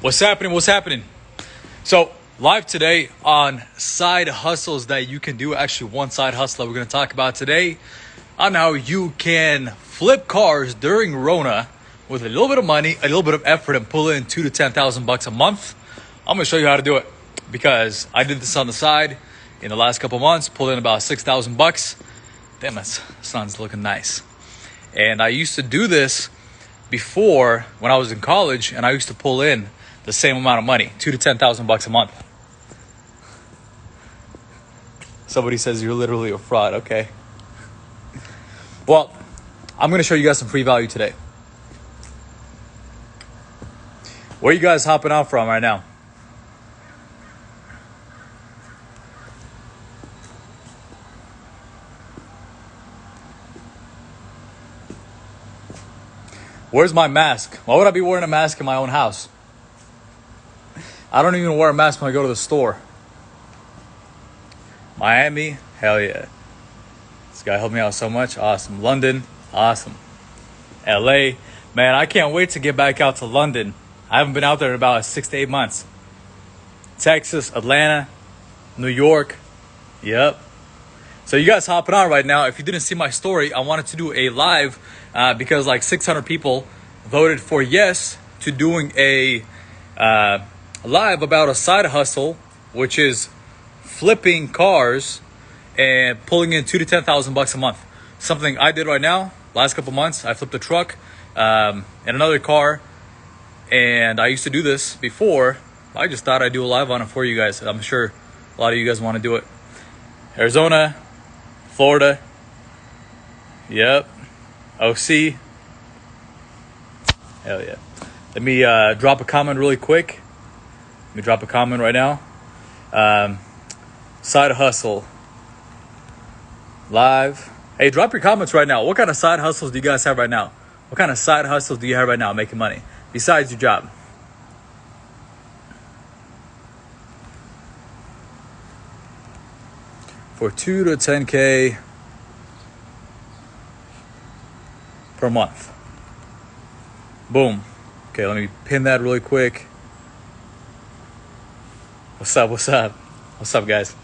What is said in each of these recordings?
What's happening? What's happening? So, live today on side hustles that you can do. Actually, one side hustle that we're going to talk about today on how you can flip cars during Rona with a little bit of money, a little bit of effort, and pull in $2,000 to $10,000 a month. I'm going to show you how to do it because I did this on the side in the last couple months, pulled in about $6,000. Damn, that sun's looking nice. And I used to do this before when I was in college, and I used to pull in the same amount of money, $2,000 to $10,000 a month. Somebody says you're literally a fraud. Okay. Well, I'm going to show you guys some free value today. Where are you guys hopping out from right now? Where's my mask? Why would I be wearing a mask in my own house? I don't even wear a mask when I go to the store. Miami, hell yeah. This guy helped me out so much. Awesome. London, awesome. LA, man, I can't wait to get back out to London. I haven't been out there in about 6 to 8 months. Texas, Atlanta, New York, yep. So you guys hopping on right now. If you didn't see my story, I wanted to do a live because like 600 people voted for yes to doing a live about a side hustle, which is flipping cars and pulling in $2,000 to $10,000 a month. Something I did right now. Last couple months, I flipped a truck and another car, and I used to do this before. I just thought I'd do a live on it for you guys. I'm sure a lot of you guys want to do it. Arizona, Florida, yep, OC, hell yeah. Let me drop a comment really quick. Let me drop a comment right now. Side hustle live. Hey, drop your comments right now. What kind of side hustles do you guys have right now? What kind of side hustles do you have right now making money besides your job? For 2 to 10K per month. Boom. Okay, let me pin that really quick. What's up? What's up? What's up, guys?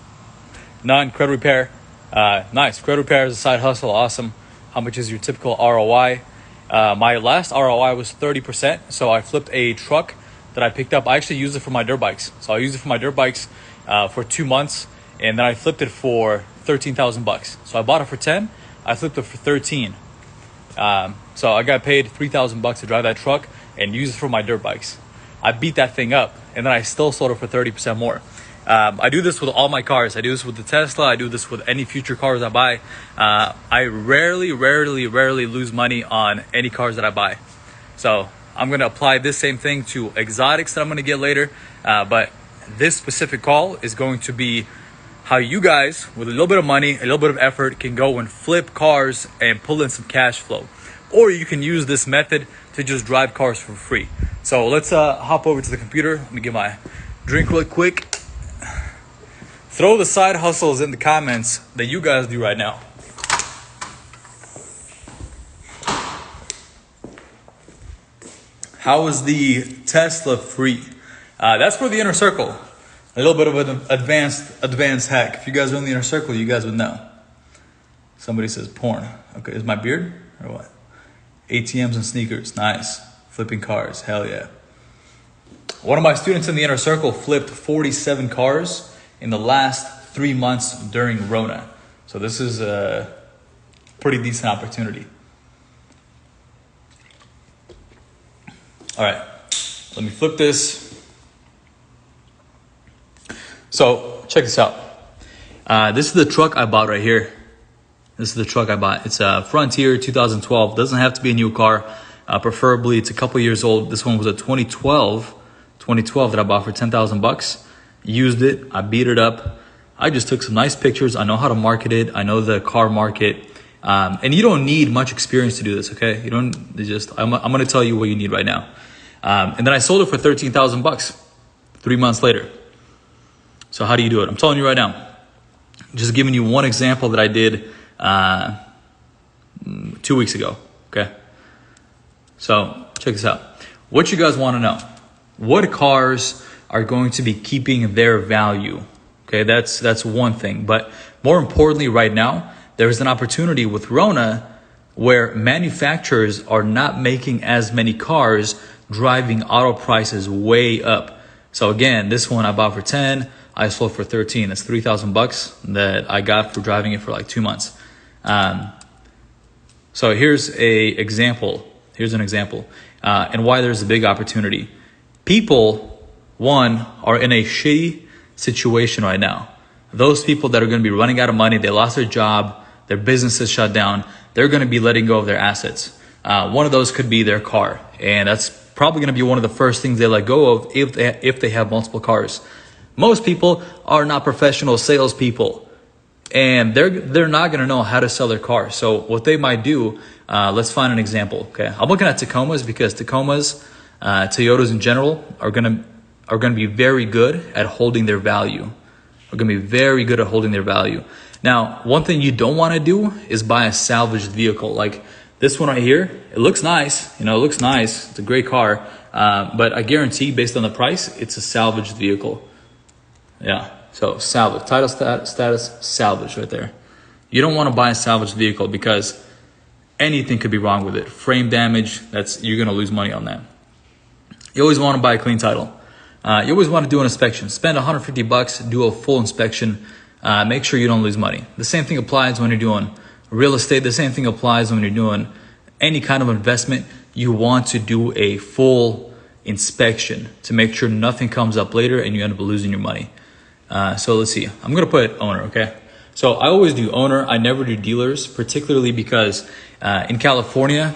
Non-credit repair. Nice. Credit repair is a side hustle. Awesome. How much is your typical ROI? My last ROI was 30%. So I flipped a truck that I picked up. I actually used it for my dirt bikes. So I used it for my dirt bikes for 2 months. And then I flipped it for $13,000. So I bought it for 10. I flipped it for 13. So I got paid $3,000 to drive that truck and use it for my dirt bikes. I beat that thing up, and then I still sold it for 30% more. I do this with all my cars. I do this with the Tesla. I do this with any future cars I buy. I rarely lose money on any cars that I buy. So I'm going to apply this same thing to exotics that I'm going to get later. But this specific call is going to be how you guys, with a little bit of money, a little bit of effort, can go and flip cars and pull in some cash flow. Or you can use this method to just drive cars for free. So let's hop over to the computer. Let me get my drink real quick. Throw the side hustles in the comments that you guys do right now. How is the Tesla free? That's for the inner circle. A little bit of an advanced hack. If you guys are in the inner circle, you guys would know. Somebody says porn. Okay, is my beard or what? ATMs and sneakers. Nice. Flipping cars. Hell yeah. One of my students in the inner circle flipped 47 cars in the last 3 months during Rona. So this is a pretty decent opportunity. All right. Let me flip this. So check this out. This is the truck I bought right here. This is the truck I bought. It's a Frontier 2012. Doesn't have to be a new car. Preferably it's a couple years old. This one was a 2012 that I bought for $10,000. Used it. I beat it up. I just took some nice pictures. I know how to market it. I know the car market. And you don't need much experience to do this, okay? You don't just, I'm going to tell you what you need right now. And then I sold it for $13,000 3 months later. So how do you do it? I'm telling you right now. Just giving you one example that I did 2 weeks ago, okay? So check this out. What you guys want to know. what cars are going to be keeping their value. Okay, that's one thing. But more importantly, right now, there's an opportunity with Rona where manufacturers are not making as many cars, driving auto prices way up. So again, this one I bought for 10, I sold for 13. That's $3,000 that I got for driving it for like 2 months. So here's an example, and why there's a big opportunity. People, one, are in a shitty situation right now. Those people that are going to be running out of money, they lost their job, their business is shut down, they're going to be letting go of their assets. One of those could be their car, and that's probably going to be one of the first things they let go of if they have multiple cars. Most people are not professional salespeople, and they're not going to know how to sell their car. So what they might do, let's find an example. Okay, I'm looking at Tacomas because Tacomas, Toyotas in general, are going to be very good at holding their value. Now, one thing you don't want to do is buy a salvaged vehicle. Like this one right here, it looks nice. It's a great car. But I guarantee based on the price, it's a salvaged vehicle. Yeah, so salvage, title status, salvage right there. You don't want to buy a salvaged vehicle because anything could be wrong with it. Frame damage, you're going to lose money on that. You always want to buy a clean title. You always want to do an inspection. Spend $150, do a full inspection. Make sure you don't lose money. The same thing applies when you're doing real estate. The same thing applies when you're doing any kind of investment. You want to do a full inspection to make sure nothing comes up later and you end up losing your money. So let's see. I'm going to put owner, okay? So I always do owner. I never do dealers, particularly because in California,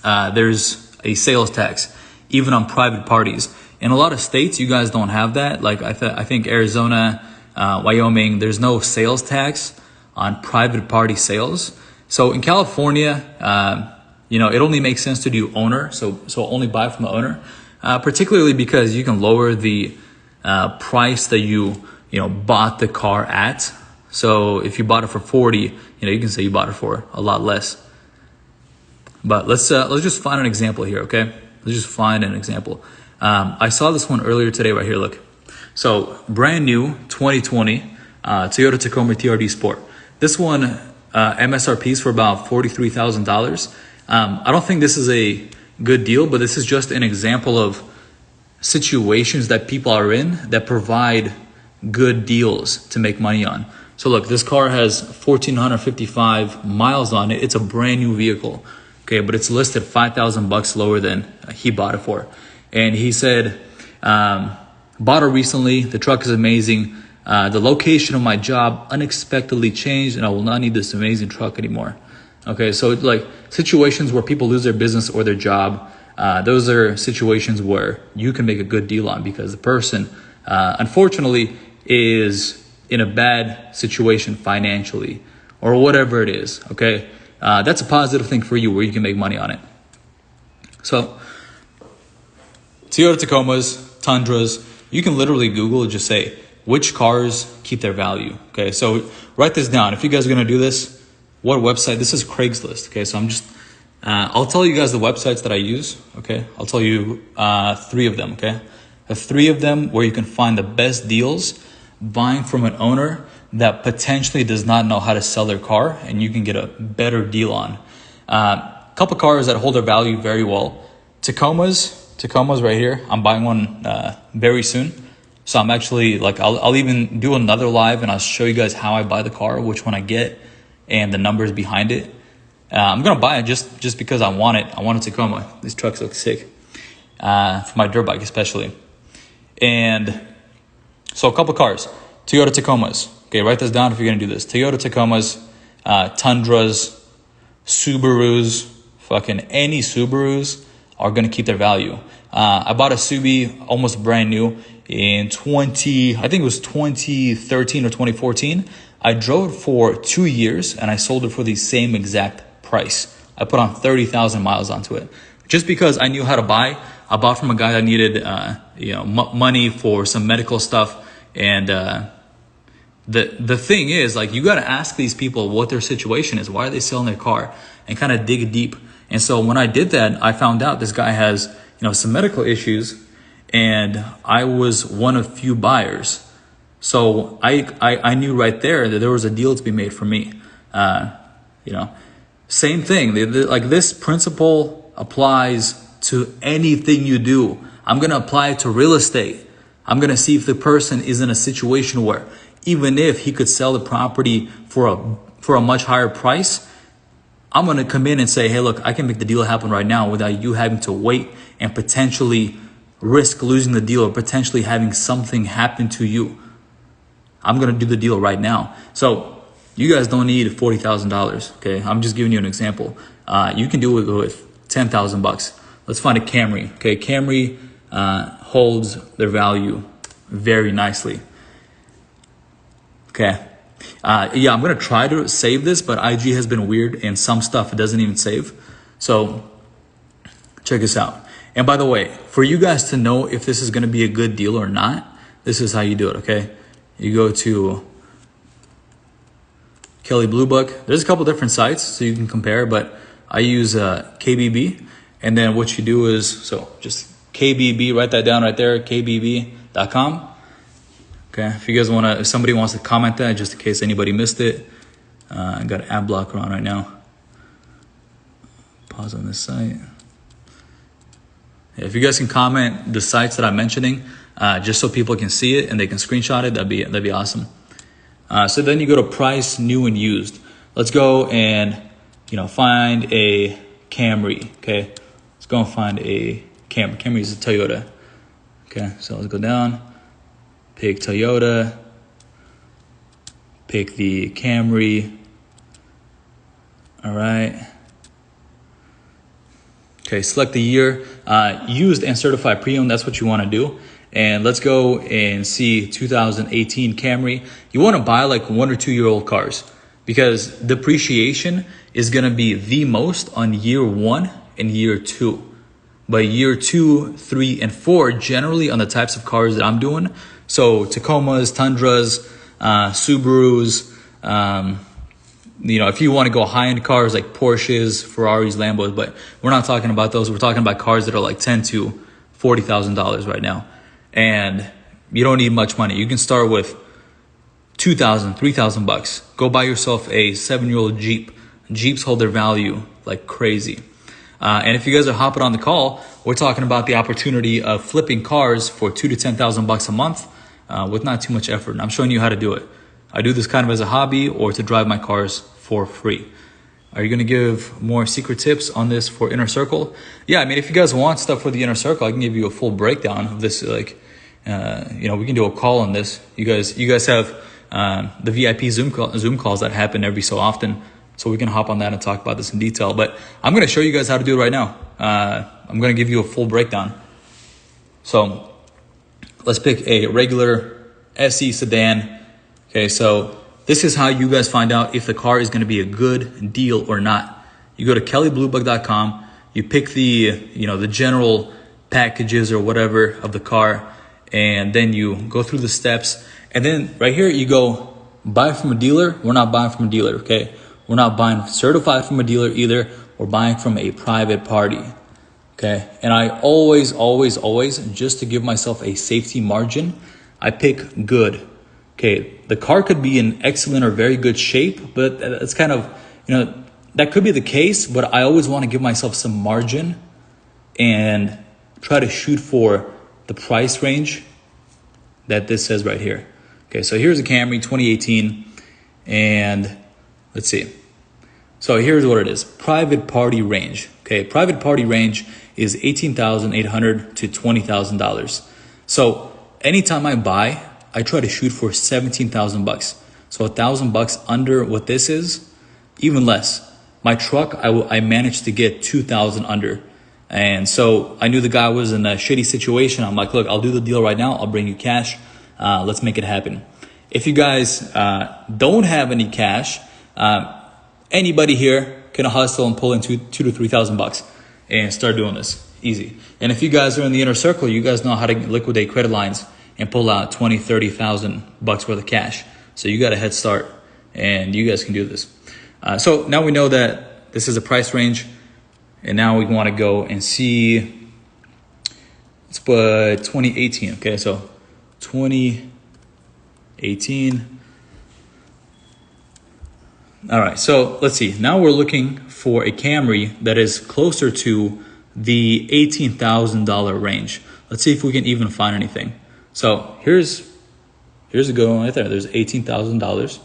there's a sales tax, even on private parties. In a lot of states, you guys don't have that. Like I think Arizona, Wyoming, there's no sales tax on private party sales. So in California, it only makes sense to do owner. So only buy from the owner, particularly because you can lower the price that you bought the car at. So if you bought it for 40, you can say you bought it for a lot less. But let's just find an example here, okay? Let's just find an example. I saw this one earlier today right here, look. So brand new 2020 Toyota Tacoma TRD Sport. This one MSRP is for about $43,000. I don't think this is a good deal, but this is just an example of situations that people are in that provide good deals to make money on. So look, this car has 1,455 miles on it. It's a brand new vehicle, okay, but it's listed $5,000 lower than he bought it for. And he said, bought it recently. The truck is amazing. The location of my job unexpectedly changed, and I will not need this amazing truck anymore. Okay, so like situations where people lose their business or their job, those are situations where you can make a good deal on because the person, unfortunately, is in a bad situation financially or whatever it is. Okay, that's a positive thing for you where you can make money on it. So Toyota Tacomas, Tundras, you can literally Google and just say which cars keep their value. Okay, so write this down. If you guys are gonna do this, what website? This is Craigslist. Okay, so I'll tell you guys the websites that I use. Okay, I'll tell you 3 of them. Okay, the 3 of them where you can find the best deals buying from an owner that potentially does not know how to sell their car, and you can get a better deal on. Couple cars that hold their value very well. Tacomas right here. I'm buying one very soon. So I'm actually I'll even do another live and I'll show you guys how I buy the car, which one I get, and the numbers behind it. I'm gonna buy it just because I want it. I want a Tacoma. These trucks look sick for my dirt bike especially. And so a couple cars, Toyota Tacomas. Okay, write this down if you're gonna do this. Toyota Tacomas, Tundras, Subarus, fucking any Subarus are gonna keep their value. I bought a Subi almost brand new in 2013 or 2014. I drove it for 2 years and I sold it for the same exact price. I put on 30,000 miles onto it just because I knew how to buy. I bought from a guy that needed money for some medical stuff. And the thing is, you got to ask these people what their situation is. Why are they selling their car? And kind of dig deep. And so when I did that, I found out this guy has some medical issues, and I was one of few buyers. So I knew right there that there was a deal to be made for me. You know, same thing. Like this principle applies to anything you do. I'm going to apply it to real estate. I'm going to see if the person is in a situation where even if he could sell the property for a much higher price, I'm going to come in and say, hey, look, I can make the deal happen right now without you having to wait and potentially risk losing the deal or potentially having something happen to you. I'm going to do the deal right now. So you guys don't need $40,000. Okay. I'm just giving you an example. You can do it with $10,000. Let's find a Camry. Okay. Camry holds their value very nicely. Okay. Yeah, I'm going to try to save this, but IG has been weird and some stuff it doesn't even save. So check this out. And by the way, for you guys to know if this is going to be a good deal or not, this is how you do it. Okay. You go to Kelly Blue Book. There's a couple different sites so you can compare, but I use KBB. And then what you do is, so just KBB, write that down right there, kbb.com. Okay, if you guys want to, if somebody wants to comment that, just in case anybody missed it, I got an ad blocker on right now. Pause on this site. Yeah, if you guys can comment the sites that I'm mentioning, just so people can see it and they can screenshot it, that'd be awesome. So then you go to price, new and used. Let's go and find a Camry. Okay, let's go and find a Camry. Camry is a Toyota. Okay, so let's go down. Pick Toyota, pick the Camry. All right. Okay, select the year, used and certified pre-owned, that's what you want to do. And let's go and see 2018 Camry. You want to buy like 1 or 2 year old cars because depreciation is going to be the most on year 1 and year 2. But year 2, 3, and 4, generally on the types of cars that I'm doing, so Tacomas, Tundras, Subarus, if you want to go high-end cars like Porsches, Ferraris, Lambos, but we're not talking about those. We're talking about cars that are like $10,000 to $40,000 right now. And you don't need much money. You can start with $2,000, $3,000. Go buy yourself a 7-year-old Jeep. Jeeps hold their value like crazy. And if you guys are hopping on the call, we're talking about the opportunity of flipping cars for $2,000 to $10,000 a month with not too much effort. And I'm showing you how to do it. I do this kind of as a hobby or to drive my cars for free. Are you going to give more secret tips on this for Inner Circle? Yeah, I mean, if you guys want stuff for the Inner Circle, I can give you a full breakdown of this. Like, we can do a call on this. You guys have the VIP Zoom calls that happen every so often. So we can hop on that and talk about this in detail. But I'm going to show you guys how to do it right now. I'm going to give you a full breakdown. So let's pick a regular SE sedan. Okay, so this is how you guys find out if the car is going to be a good deal or not. You go to kellybluebook.com. You pick the general packages or whatever of the car. And then you go through the steps. And then right here you go buy from a dealer. We're not buying from a dealer, okay? We're not buying certified from a dealer either. We're buying from a private party. Okay. And I always, just to give myself a safety margin, I pick good. Okay. The car could be in excellent or very good shape, but it's kind of, that could be the case, but I always want to give myself some margin and try to shoot for the price range that this says right here. Okay. So here's a Camry 2018 and let's see. So here's what it is. Private party range. Okay, private party range is $18,800 to $20,000. So anytime I buy, I try to shoot for $17,000. So $1,000 under what this is, even less. My truck, I managed to get 2,000 under. And so I knew the guy was in a shitty situation. I'm like, look, I'll do the deal right now. I'll bring you cash. Let's make it happen. If you guys don't have any cash, anybody here can hustle and pull in $2,000 to $3,000 and start doing this easy. And if you guys are in the Inner Circle, you guys know how to liquidate credit lines and pull out $20,000, $30,000 worth of cash. So you got a head start and you guys can do this. So now we know that this is a price range and now we want to go and see, let's let's put 2018. Okay, so 2018. All right, so let's see. Now we're looking for a Camry that is closer to the $18,000 range. Let's see if we can even find anything. So here's a good one right there. There's $18,000,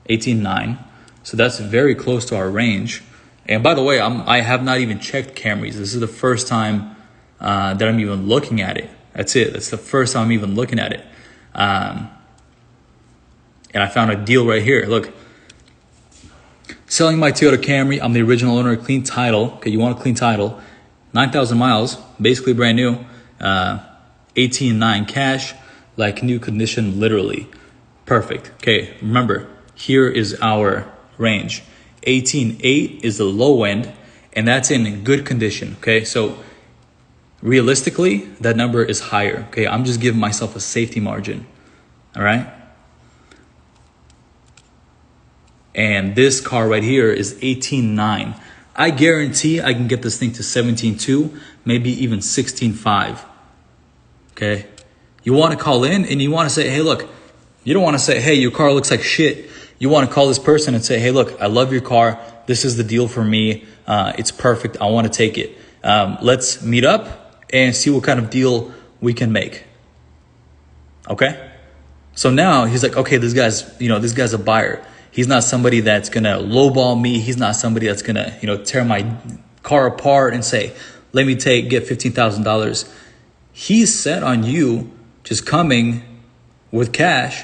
18.9. So that's very close to our range. And by the way, I have not even checked Camrys. This is the first time that I'm even looking at it. That's it. That's the first time I'm even looking at it. And I found a deal right here. Look. Selling my Toyota Camry. I'm the original owner. Clean title. Okay, you want a clean title. 9,000 miles. Basically brand new. 18.9 cash. Like new condition, literally. Perfect. Okay, remember, here is our range. 18.8 is the low end, and that's in good condition. Okay, so realistically, that number is higher. Okay, I'm just giving myself a safety margin. All right. And this car right here is 18.9. I guarantee I can get this thing to 17.2, maybe even 16.5. Okay. You want to call in and you want to say, hey, look, you don't want to say, hey, your car looks like shit. You want to call this person and say, hey, look, I love your car. This is the deal for me. It's perfect. I want to take it. Let's meet up and see what kind of deal we can make. Okay. So now he's like, okay, this guy's a buyer. He's not somebody that's going to lowball me. He's not somebody that's going to, tear my car apart and say, let me get $15,000. He's set on you just coming with cash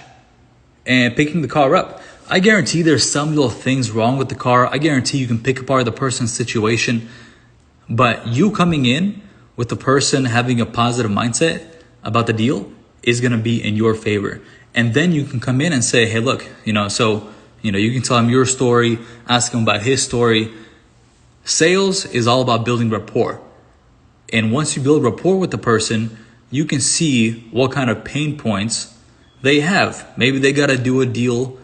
and picking the car up. I guarantee there's some little things wrong with the car. I guarantee you can pick apart the person's situation. But you coming in with the person having a positive mindset about the deal is going to be in your favor. And then you can come in and say, hey, look, you can tell him your story, ask him about his story. Sales is all about building rapport. And once you build rapport with the person, you can see what kind of pain points they have. Maybe they got to do a deal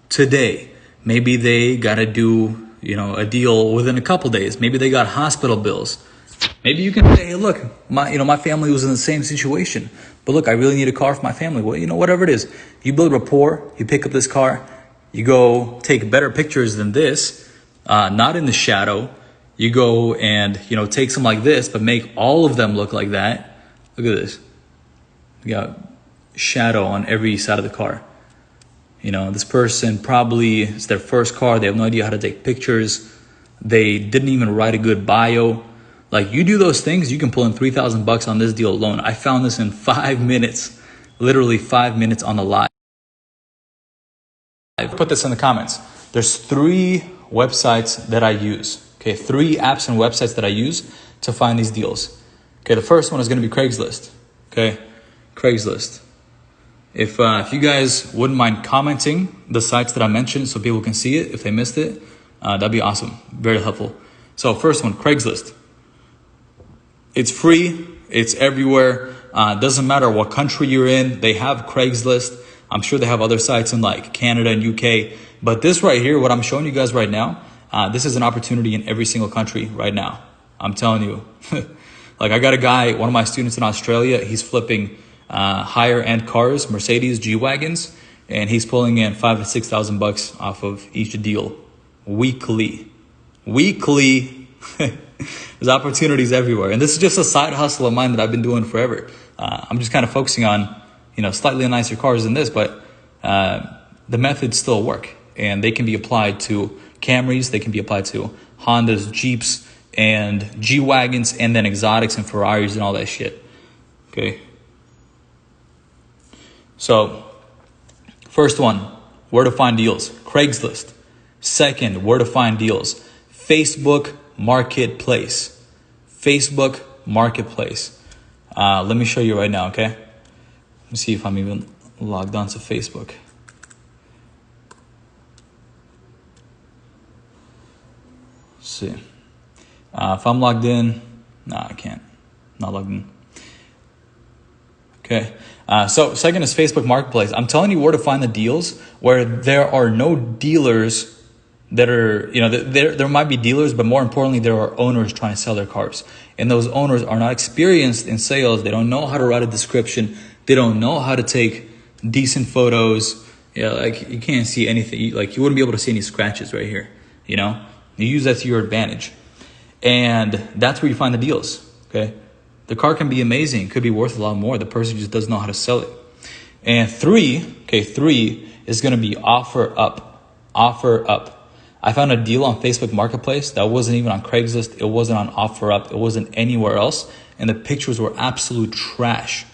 today. Maybe they got to do, a deal within a couple days. Maybe they got hospital bills. Maybe you can say, hey, look, my family was in the same situation, but look, I really need a car for my family. Well, whatever it is, you build rapport, you pick up this car, you go take better pictures than this, not in the shadow. You go and, take some like this, but make all of them look like that. Look at this. We got shadow on every side of the car. This person probably, it's their first car. They have no idea how to take pictures. They didn't even write a good bio. Like, you do those things, you can pull in $3,000 on this deal alone. I found this in 5 minutes, literally 5 minutes on the live. Put this in the comments. There's 3 websites that I use. Okay, 3 apps and websites that I use to find these deals. Okay, the first one is going to be Craigslist. Okay, Craigslist. If you guys wouldn't mind commenting the sites that I mentioned so people can see it if they missed it, that'd be awesome. Very helpful. So first one, Craigslist. It's free. It's everywhere. Doesn't matter what country you're in. They have Craigslist. I'm sure they have other sites in like Canada and UK. But this right here, what I'm showing you guys right now, this is an opportunity in every single country right now. I'm telling you. Like, I got a guy, one of my students in Australia, he's flipping higher end cars, Mercedes G-Wagons, and he's pulling in $5,000 to $6,000 off of each deal weekly. There's opportunities everywhere. And this is just a side hustle of mine that I've been doing forever. I'm just kind of focusing on, slightly nicer cars than this, but the methods still work, and they can be applied to Camrys, they can be applied to Hondas, Jeeps, and G-Wagons, and then exotics and Ferraris and all that shit. Okay. So, first one, where to find deals? Craigslist. Second, where to find deals? Facebook Marketplace. Facebook Marketplace. Let me show you right now, okay? Let me see if I'm even logged on to Facebook. Let's see. If I'm logged in, nah, I can't. Not logged in. Okay. So second is Facebook Marketplace. I'm telling you where to find the deals where there are no dealers that are, there might be dealers, but more importantly, there are owners trying to sell their cars. And those owners are not experienced in sales. They don't know how to write a description. They don't know how to take decent photos. Like you can't see anything. Like you wouldn't be able to see any scratches right here. You use that to your advantage. And that's where you find the deals, okay? The car can be amazing. It could be worth a lot more. The person just doesn't know how to sell it. And three is going to be offer up. Offer up. I found a deal on Facebook Marketplace that wasn't even on Craigslist. It wasn't on OfferUp. It wasn't anywhere else. And the pictures were absolute trash.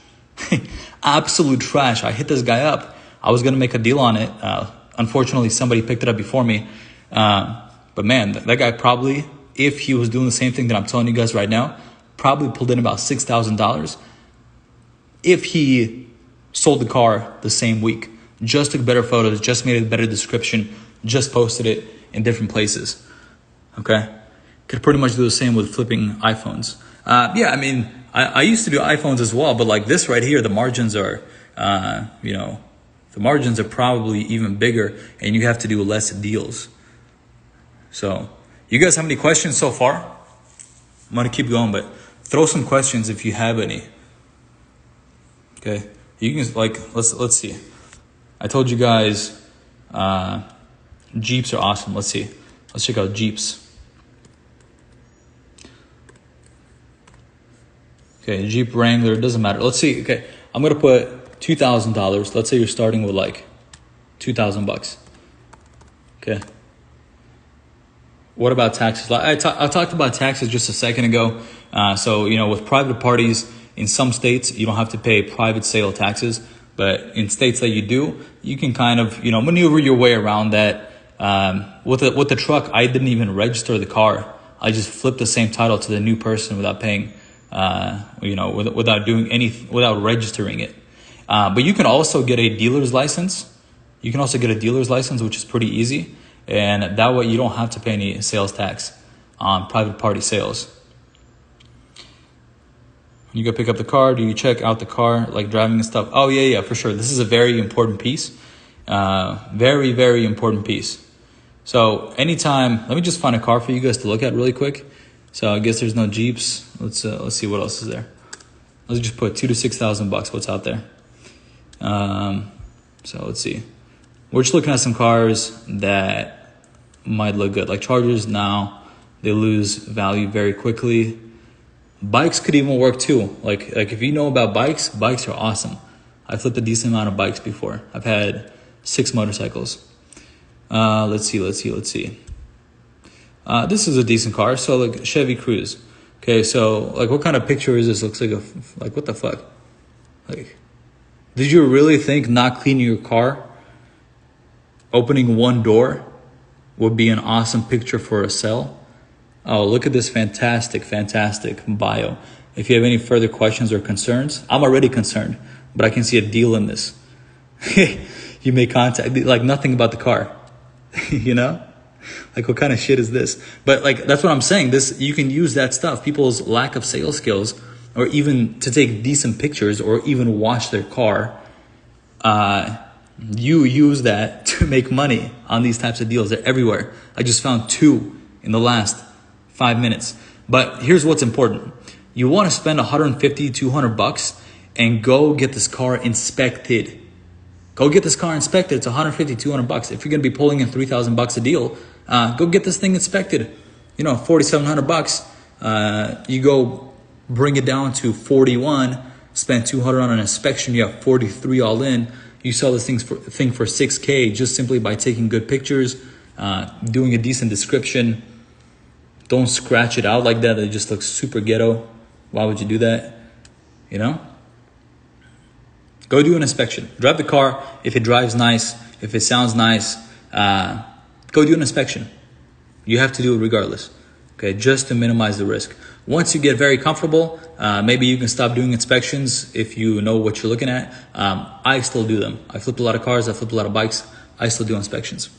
Absolute trash. I hit this guy up. I was going to make a deal on it. Unfortunately, somebody picked it up before me. But man, that guy probably, if he was doing the same thing that I'm telling you guys right now, probably pulled in about $6,000 if he sold the car the same week. Just took better photos, just made a better description, just posted it in different places. Okay? Could pretty much do the same with flipping iPhones. I used to do iPhones as well, but like this right here, the margins are, the margins are probably even bigger, and you have to do less deals. So, you guys have any questions so far? I'm gonna keep going, but throw some questions if you have any. Okay, you can let's see. I told you guys, Jeeps are awesome. Let's see. Let's check out Jeeps. Okay, Jeep Wrangler, it doesn't matter. Let's see. Okay, I'm gonna put $2,000. Let's say you're starting with like $2,000. Okay. What about taxes? I talked about taxes just a second ago. So with private parties in some states, you don't have to pay private sale taxes. But in states that you do, you can kind of, maneuver your way around that. With the truck, I didn't even register the car. I just flipped the same title to the new person without paying, without registering it. But you can also get a dealer's license. You can also get a dealer's license, which is pretty easy. And that way you don't have to pay any sales tax on private party sales. You go pick up the car. Do you check out the car, like driving and stuff? Oh, yeah, for sure. This is a very important piece. Very, very important piece. So anytime, let me just find a car for you guys to look at really quick. So I guess there's no Jeeps. Let's see what else is there. Let's just put $2,000 to $6,000. What's out there? So let's see. We're just looking at some cars that might look good. Like Chargers now, they lose value very quickly. Bikes could even work too. Like if you know about bikes are awesome. I flipped a decent amount of bikes before. I've had 6 motorcycles. Let's see. This is a decent car. So like Chevy Cruze. Okay, so like what kind of picture is this? Looks like what the fuck? Like, did you really think not cleaning your car, opening one door, would be an awesome picture for a sell? Oh, look at this fantastic bio. If you have any further questions or concerns, I'm already concerned, but I can see a deal in this. You may contact, like nothing about the car, Like what kind of shit is this? But like, that's what I'm saying. You can use that stuff, people's lack of sales skills, or even to take decent pictures or even wash their car. You use that to make money on these types of deals. They're everywhere. I just found 2 in the last 5 minutes. But here's what's important. You want to spend $150, $200 and go get this car inspected. Go get this car inspected. It's $150, $200. If you're going to be pulling in $3,000 a deal, go get this thing inspected. $4,700. You go bring it down to 41, spend $200 on an inspection. You have 43 all in. You sell this thing for $6K just simply by taking good pictures, doing a decent description. Don't scratch it out like that. It just looks super ghetto. Why would you do that? Go do an inspection. Drive the car. If it drives nice, if it sounds nice, go do an inspection. You have to do it regardless. Okay, just to minimize the risk. Once you get very comfortable, maybe you can stop doing inspections if you know what you're looking at. I still do them. I flipped a lot of cars. I flipped a lot of bikes. I still do inspections.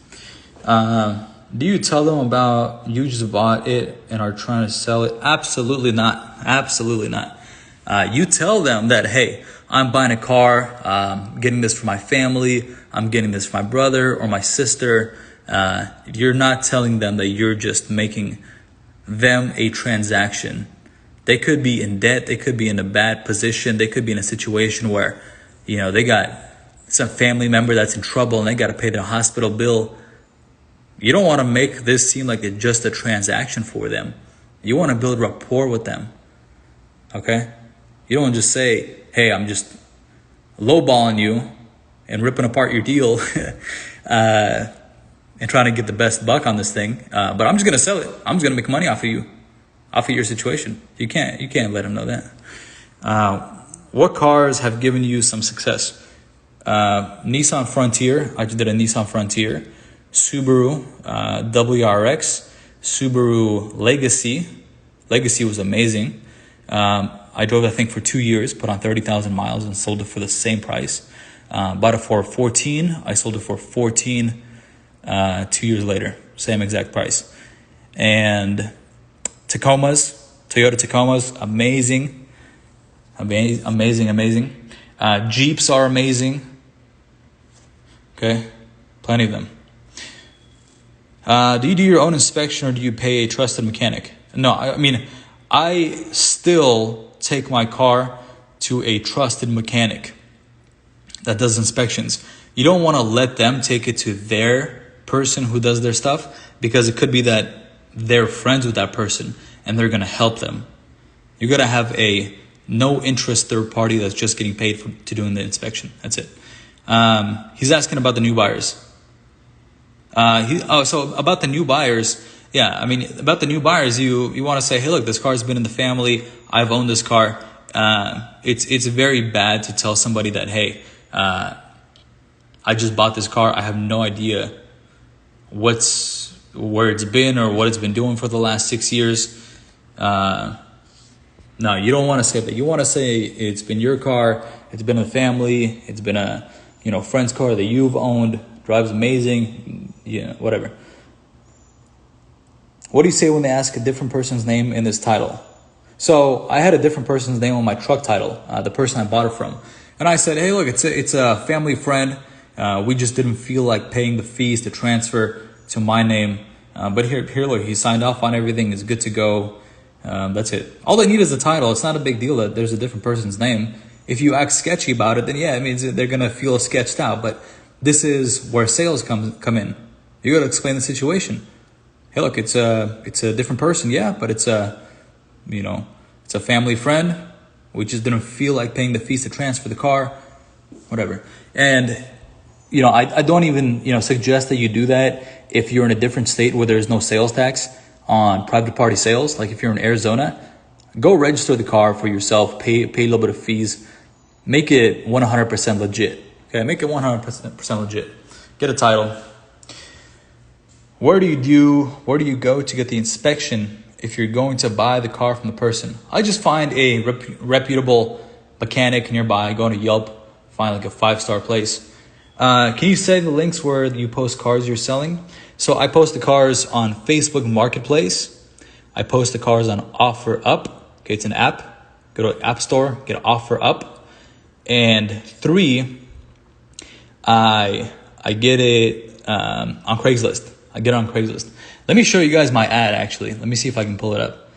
Do you tell them about you just bought it and are trying to sell it? Absolutely not. Absolutely not. You tell them that, hey, I'm buying a car, getting this for my family. I'm getting this for my brother or my sister. You're not telling them that you're just making them a transaction. They could be in debt. They could be in a bad position. They could be in a situation where, they got some family member that's in trouble and they got to pay the hospital bill. You don't want to make this seem like it's just a transaction for them. You want to build rapport with them. Okay? You don't just say, hey, I'm just lowballing you and ripping apart your deal and trying to get the best buck on this thing. But I'm just going to sell it. I'm just going to make money off of you, off of your situation. You can't let them know that. What cars have given you some success? Nissan Frontier. I just did a Nissan Frontier. Subaru WRX. Subaru Legacy. Legacy was amazing. I drove that thing for 2 years, put on 30,000 miles and sold it for the same price. Bought it for 14. I sold it for 14 2 years later. Same exact price. And Toyota Tacomas, amazing. Jeeps are amazing. Okay, plenty of them. Do you do your own inspection or do you pay a trusted mechanic? No, I still take my car to a trusted mechanic that does inspections. You don't want to let them take it to their person who does their stuff, because it could be that they're friends with that person and they're going to help them. You got to have a no interest third party that's just getting paid to doing the inspection. That's it. He's asking about the new buyers. So about the new buyers. Yeah, about the new buyers, you want to say, hey, look, this car's been in the family. I've owned this car. It's very bad to tell somebody that, hey, I just bought this car. I have no idea where it's been or what it's been doing for the last 6 years. No, you don't want to say that. You want to say it's been your car. It's been a family. It's been a friend's car that you've owned. Drives amazing. Yeah, whatever. What do you say when they ask a different person's name in this title? So I had a different person's name on my truck title, the person I bought it from. And I said, hey, look, it's a family friend. We just didn't feel like paying the fees to transfer to my name. But here, look, he signed off on everything. It's good to go. That's it. All they need is the title. It's not a big deal that there's a different person's name. If you act sketchy about it, then yeah, it means they're going to feel sketched out. But this is where sales come in. You got to explain the situation. Hey, look, it's a different person, yeah, but it's a family friend. We just didn't feel like paying the fees to transfer the car, whatever. And I don't even suggest that you do that if you're in a different state where there's no sales tax on private party sales. Like if you're in Arizona, go register the car for yourself, pay a little bit of fees, make it 100% legit. Okay, make it 100% legit. Get a title. Where do you go to get the inspection if you're going to buy the car from the person? I just find a reputable mechanic nearby. Go to Yelp, find like a 5-star place. Can you say the links where you post cars you're selling? So I post the cars on Facebook Marketplace. I post the cars on OfferUp. Okay, it's an app. Go to App Store, get OfferUp. And 3, I get it on Craigslist. I get it on Craigslist. Let me show you guys my ad, actually. Let me see if I can pull it up.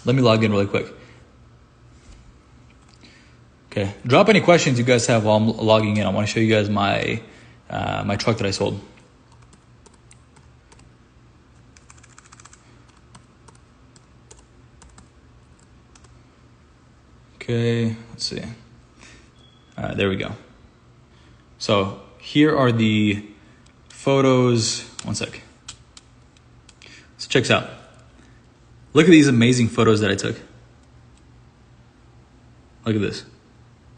Let me log in really quick. Okay. Drop any questions you guys have while I'm logging in. I want to show you guys my my truck that I sold. Okay. Let's see. There we go. So here are the photos. One sec. So check this out. Look at these amazing photos that I took. Look at this.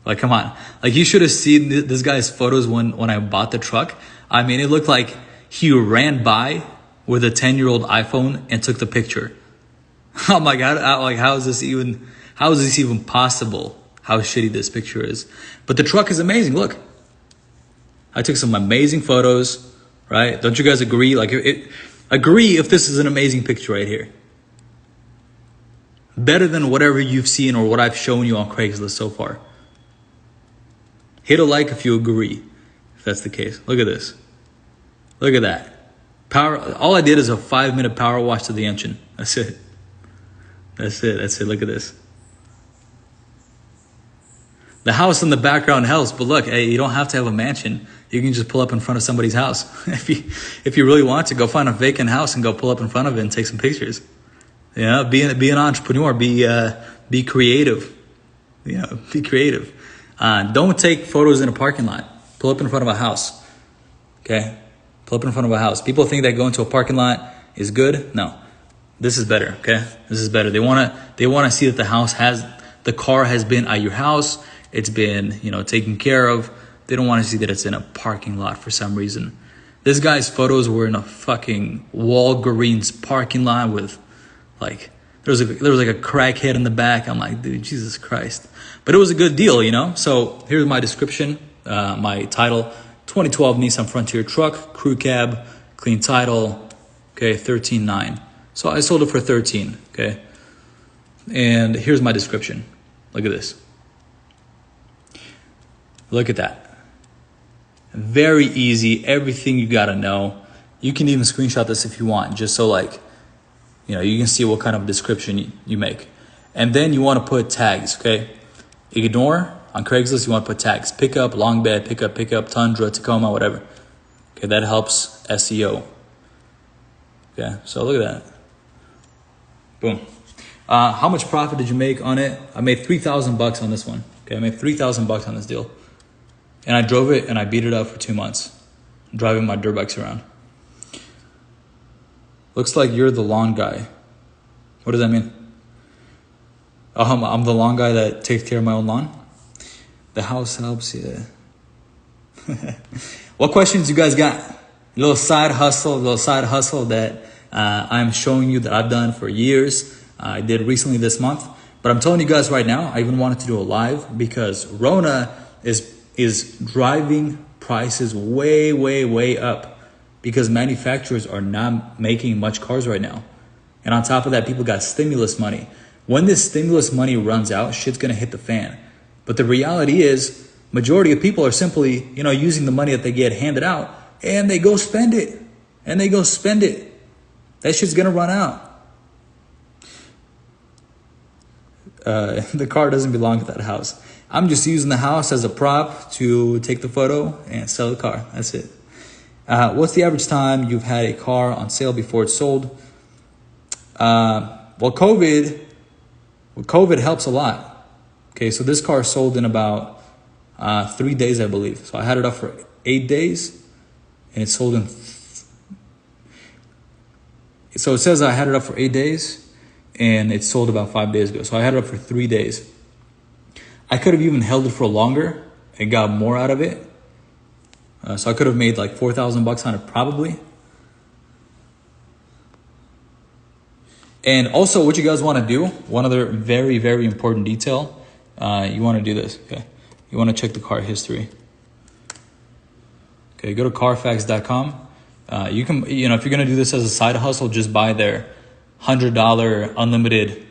Like, come on. Like, you should have seen this guy's photos when I bought the truck. It looked like he ran by with a 10-year-old iPhone and took the picture. I'm like, how is this even possible? How shitty this picture is. But the truck is amazing. Look. I took some amazing photos, right? Don't you guys agree? Agree if this is an amazing picture right here. Better than whatever you've seen or what I've shown you on Craigslist so far. Hit a like if you agree, if that's the case. Look at this. Look at that. Power. All I did is a 5-minute power wash to the engine. That's it. That's it. That's it. Look at this. The house in the background helps, but look, hey, you don't have to have a mansion. You can just pull up in front of somebody's house. If you really want to, go find a vacant house and go pull up in front of it and take some pictures. Yeah, be an entrepreneur. Be creative. Be creative. Don't take photos in a parking lot. Pull up in front of a house. Okay, pull up in front of a house. People think that going to a parking lot is good. No, this is better. Okay, this is better. They wanna see that the car has been at your house. It's been, taken care of. They don't want to see that it's in a parking lot for some reason. This guy's photos were in a fucking Walgreens parking lot with, like, there was like a crackhead in the back. I'm like, dude, Jesus Christ. But it was a good deal, So here's my description, my title: 2012 Nissan Frontier truck, crew cab, clean title. Okay, 13.9. So I sold it for 13. Okay, and here's my description. Look at this. Look at that. Very easy. Everything you got to know. You can even screenshot this if you want, just so you can see what kind of description you make. And then you want to put tags, okay? Ignore, on Craigslist, you want to put tags. Pickup, long bed, pickup, Tundra, Tacoma, whatever. Okay, that helps SEO. Okay, so look at that. Boom. How much profit did you make on it? I made $3,000 on this one. Okay, I made $3,000 on this deal. And I drove it and I beat it up for 2 months, driving my dirt bikes around. Looks like you're the lawn guy. What does that mean? I'm the lawn guy that takes care of my own lawn? The house helps, yeah. What questions you guys got? A little side hustle that I'm showing you that I've done for years. I did recently this month. But I'm telling you guys right now, I even wanted to do a live because Rona is driving prices way, way, way up because manufacturers are not making much cars right now. And on top of that, people got stimulus money. When this stimulus money runs out, shit's gonna hit the fan. But the reality is, majority of people are simply, using the money that they get handed out and they go spend it. That shit's gonna run out. The car doesn't belong to that house. I'm just using the house as a prop to take the photo and sell the car. That's it. What's the average time you've had a car on sale before it's sold? COVID helps a lot. Okay, so this car sold in about 3 days, I believe. So I had it up for 8 days, and it sold in. So it says I had it up for 8 days, and it sold about 5 days ago. So I had it up for 3 days. I could have even held it for longer and got more out of it. So I could have made like $4,000 on it probably. And also what you guys want to do, one other very, very important detail, you want to do this, okay? You want to check the car history. Okay, go to Carfax.com. You can, if you're going to do this as a side hustle, just buy their $100 unlimited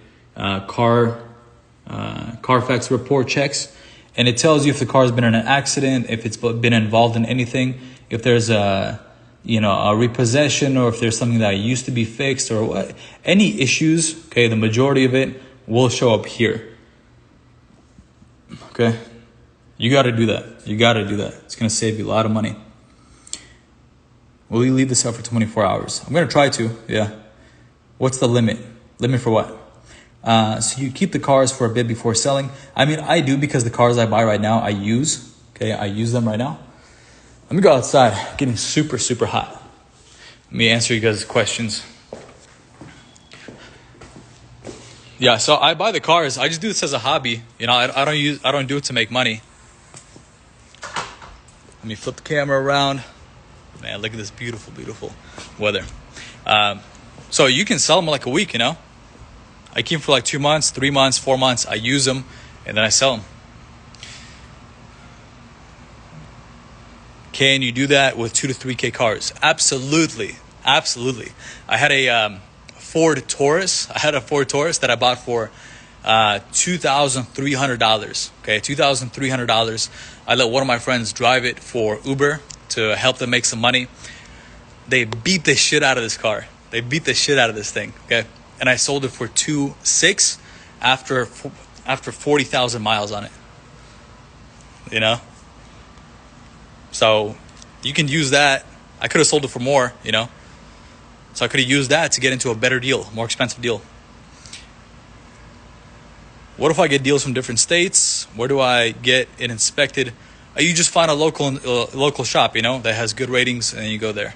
Carfax report checks, and it tells you if the car's been in an accident, if it's been involved in anything, if there's a repossession, or if there's something that used to be fixed, or what, any issues. Okay, the majority of it will show up here. Okay, you got to do that. It's gonna save you a lot of money. Will you leave this up for 24 hours? I'm gonna try to. Yeah. What's the limit? Limit for what? So you keep the cars for a bit before selling. I mean, I do, because the cars I buy right now, I use. Okay, I use them right now. Let me go outside. Getting super, super hot. Let me answer you guys' questions. Yeah, so I buy the cars. I just do this as a hobby. I don't do it to make money. Let me flip the camera around. Man, look at this beautiful, beautiful weather. So you can sell them like a week, I keep them for like 2 months, 3 months, 4 months. I use them, and then I sell them. Can you do that with 2 to 3K cars? Absolutely. Absolutely. I had a Ford Taurus. That I bought for $2,300. Okay, $2,300. I let one of my friends drive it for Uber to help them make some money. They beat the shit out of this car. They beat the shit out of this thing. Okay, and I sold it for 2.6 after 40,000 miles on it. You know, so you can use that. I could have sold it for more. You know, so I could have used that to get into a better deal, more expensive deal. What if I get deals from different states? Where do I get it inspected? You just find a local shop, you know, that has good ratings, and you go there.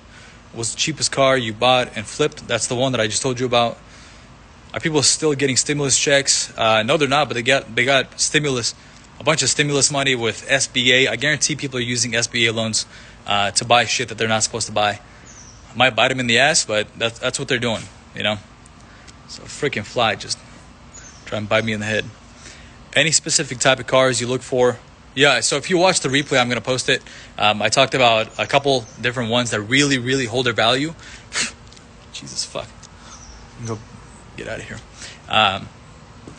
What's the cheapest car you bought and flipped? That's the one that I just told you about. Are people still getting stimulus checks? No, they're not, but they got stimulus, a bunch of stimulus money with SBA. I guarantee people are using SBA loans to buy shit that they're not supposed to buy. Might bite them in the ass, but that's what they're doing, you know. So freaking fly just try and bite me in the head. Any specific type of cars you look for? Yeah, so if you watch the replay, I'm going to post it. I talked about a couple different ones that really, really hold their value. Jesus, fuck. Go get out of here.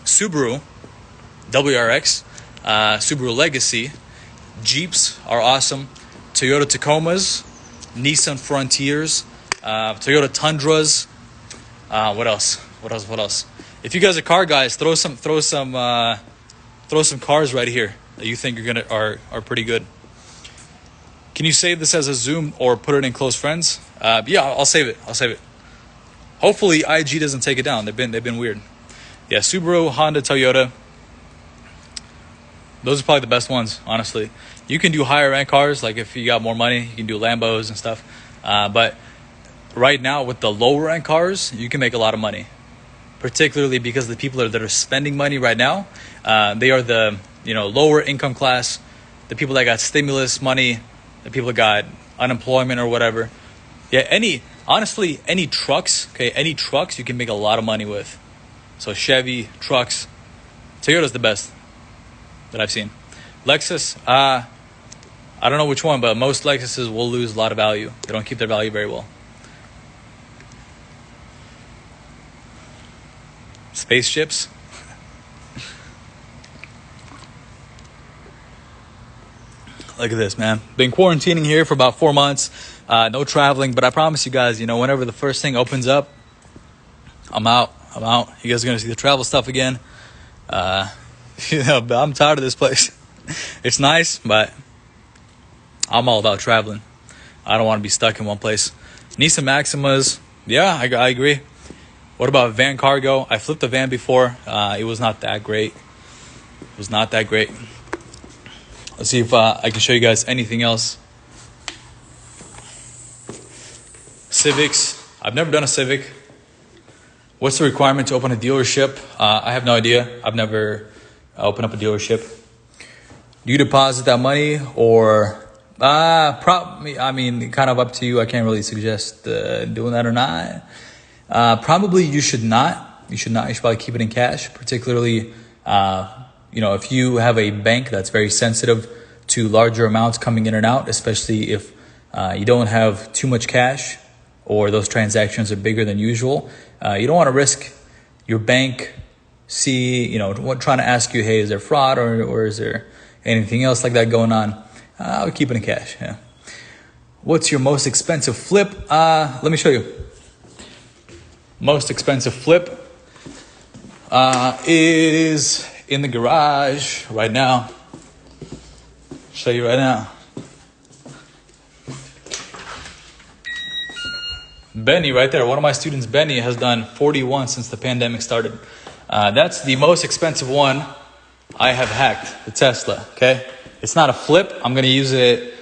Subaru, WRX, Subaru Legacy, Jeeps are awesome. Toyota Tacomas, Nissan Frontiers, Toyota Tundras. What else? If you guys are car guys, throw some cars right here that you think are pretty good. Can you save this as a Zoom or put it in close friends? Yeah, I'll save it. Hopefully IG doesn't take it down. They've been weird. Yeah, Subaru, Honda, Toyota. Those are probably the best ones, honestly. You can do higher end cars, like if you got more money, you can do Lambos and stuff. But right now with the lower end cars, you can make a lot of money. Particularly because the people that are spending money right now, they are the lower income class, the people that got stimulus money, the people that got unemployment or whatever. Yeah, any trucks, any trucks you can make a lot of money with. So Chevy, trucks, Toyota's the best that I've seen. Lexus, I don't know which one, but most Lexuses will lose a lot of value. They don't keep their value very well. Spaceships. Look at this, man. Been quarantining here for about 4 months. No traveling, but I promise you guys, whenever the first thing opens up, I'm out. You guys are going to see the travel stuff again. I'm tired of this place. It's nice, but I'm all about traveling. I don't want to be stuck in one place. Nissan Maximas. Yeah, I agree. What about van cargo? I flipped a van before. It was not that great. Let's see if I can show you guys anything else. Civics. I've never done a Civic. What's the requirement to open a dealership? I have no idea. I've never opened up a dealership. Do you deposit that money or... kind of up to you. I can't really suggest doing that or not. Probably you should not. You should probably keep it in cash, particularly, if you have a bank that's very sensitive to larger amounts coming in and out, especially if you don't have too much cash or those transactions are bigger than usual. You don't want to risk your bank trying to ask you, hey, is there fraud or is there anything else like that going on? I would keep it in cash. Yeah. What's your most expensive flip? Let me show you. Most expensive flip is in the garage right now. Show you right now. Benny right there. One of my students, Benny, has done 41 since the pandemic started. That's the most expensive one I have hacked, the Tesla. Okay, it's not a flip. I'm going to use it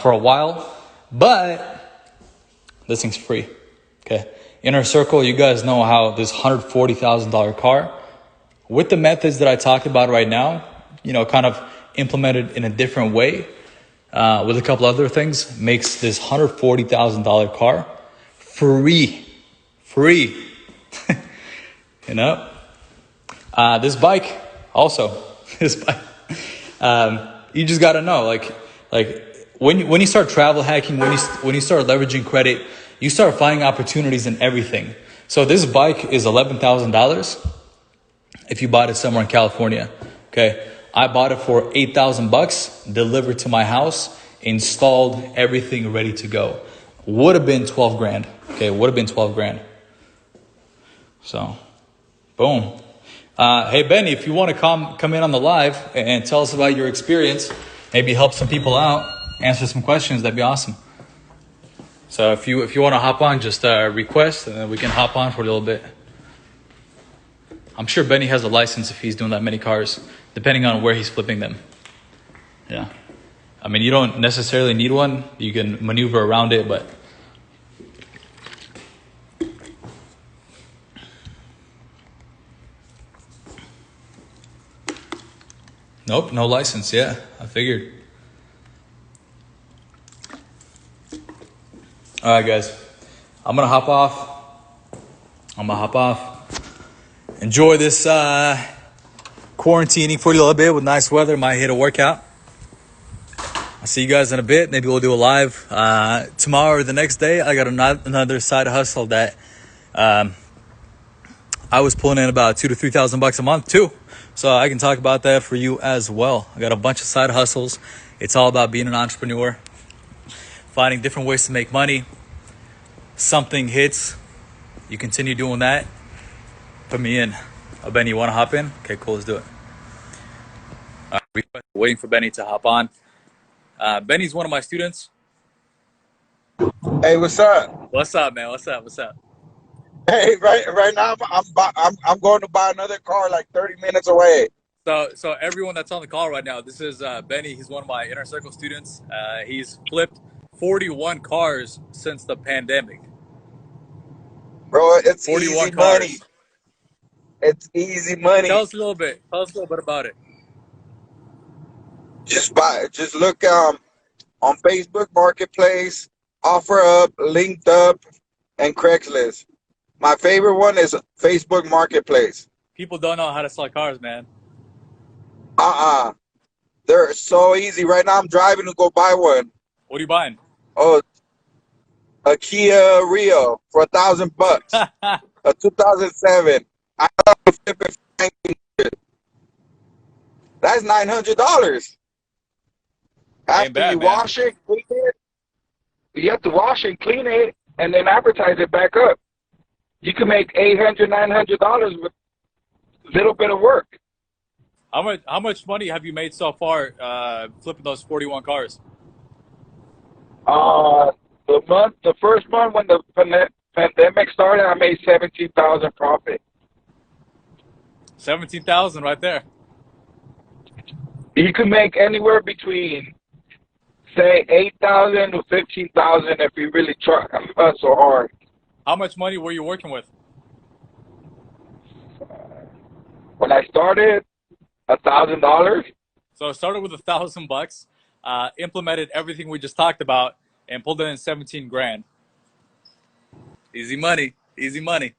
for a while, but this thing's free. Okay. Inner circle, you guys know how this $140,000 car, with the methods that I talked about right now, kind of implemented in a different way, with a couple other things, makes this $140,000 car free. This bike also, you just got to know, like when you start travel hacking, when you start leveraging credit, you start finding opportunities in everything. So this bike is $11,000 if you bought it somewhere in California. Okay, I bought it for $8,000, delivered to my house, installed, everything ready to go. Would have been 12 grand. Okay, would have been 12 grand. So, boom. Hey, Benny, if you want to come in on the live and tell us about your experience, maybe help some people out, answer some questions, that'd be awesome. So if you want to hop on, just request, and then we can hop on for a little bit. I'm sure Benny has a license if he's doing that many cars, depending on where he's flipping them. Yeah. I mean, you don't necessarily need one. You can maneuver around it, but... Nope, no license. Yeah, I figured. All right, guys. I'm going to hop off. Enjoy this quarantining for a little bit with nice weather. Might hit a workout. I'll see you guys in a bit. Maybe we'll do a live tomorrow or the next day. I got another side hustle that I was pulling in about $2,000 to $3,000 a month too. So I can talk about that for you as well. I got a bunch of side hustles. It's all about being an entrepreneur, finding different ways to make money. Something hits, you continue doing that. Put me in. Oh, Benny, you want to hop in? Okay, cool. Let's do it. Waiting for Benny to hop on. Benny's one of my students. Hey, what's up? What's up, man? What's up? Hey, right now I'm going to buy another car like 30 minutes away. So everyone that's on the call right now, this is Benny. He's one of my inner circle students. He's flipped 41 cars since the pandemic. Bro, it's 41 easy cars. money. It's easy money. Tell us a little bit about it. Just look on Facebook Marketplace, OfferUp, Linked Up, and Craigslist. My favorite one is Facebook Marketplace. People don't know how to sell cars, man. They're so easy. Right now I'm driving to go buy one. What are you buying? Oh, a Kia Rio for $1,000. A 2007. I flip it for $1,900. That's $900. After bad, you man. wash it, clean it, you have to wash it, clean it, and then advertise it back up. You can make $800, $900 with a little bit of work. How much money have you made so far flipping those 41 cars? The first month when the pandemic started, I made $17,000 profit. 17,000 right there. You can make anywhere between, say, $8,000 to $15,000 if you really try and hustle hard. How much money were you working with? When I started, $1,000. So I started with $1,000, implemented everything we just talked about, and pulled in 17 grand. Easy money. Easy money.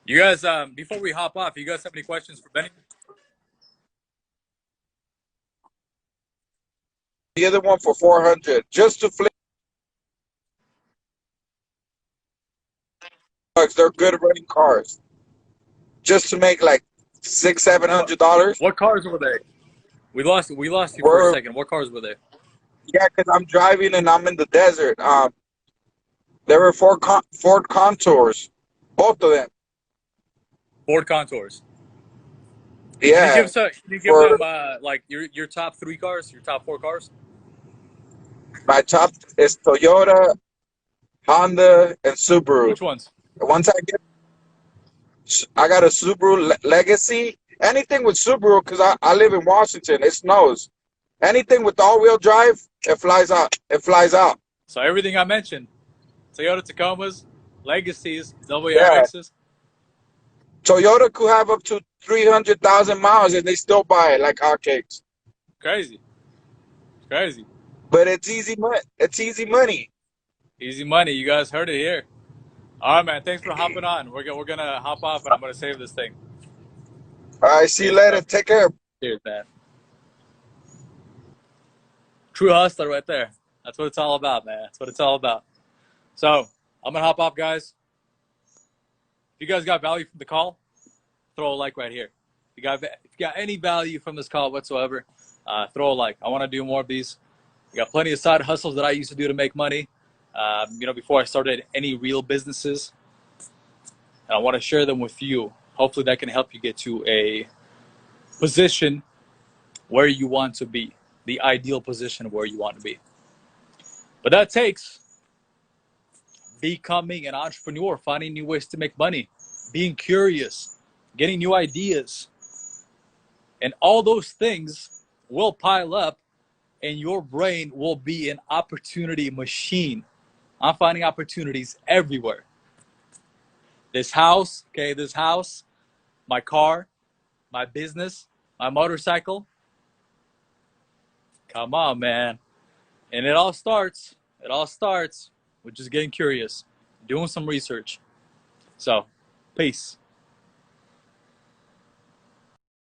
You guys, before we hop off, you guys have any questions for Benny? The other one for $400 just to flip. They're good running cars. Just to make like $600-$700. What cars were they? We lost you for a second. What cars were they? Yeah, because I'm driving and I'm in the desert. There were Ford Contours, both of them. Ford Contours. Yeah. Can you give them like your top 3 cars, your top 4 cars? My top is Toyota, Honda, and Subaru. Which ones? Once I got a Subaru Legacy. Anything with Subaru, because I live in Washington, it snows. Anything with all-wheel drive, it flies out. It flies out. So everything I mentioned, Toyota Tacomas, Legacies, WRXs. Yeah. Toyota could have up to 300,000 miles and they still buy it like hotcakes. Crazy. Crazy. But it's easy money. It's easy money. Easy money. You guys heard it here. All right, man. Thanks for hopping on. We're gonna hop off, and I'm gonna save this thing. All right. See you later. Take care. Cheers, man. True hustler right there. That's what it's all about, man. That's what it's all about. So I'm gonna hop off, guys. If you guys got value from the call, throw a like right here. If you got any value from this call whatsoever, throw a like. I want to do more of these. got plenty of side hustles that I used to do to make money, before I started any real businesses. And I want to share them with you. Hopefully that can help you get to a position where you want to be, the ideal position where you want to be. But that takes becoming an entrepreneur, finding new ways to make money, being curious, getting new ideas. And all those things will pile up, and your brain will be an opportunity machine. I'm finding opportunities everywhere. This house, my car, my business, my motorcycle. Come on, man. And it all starts with just getting curious, doing some research. So, peace.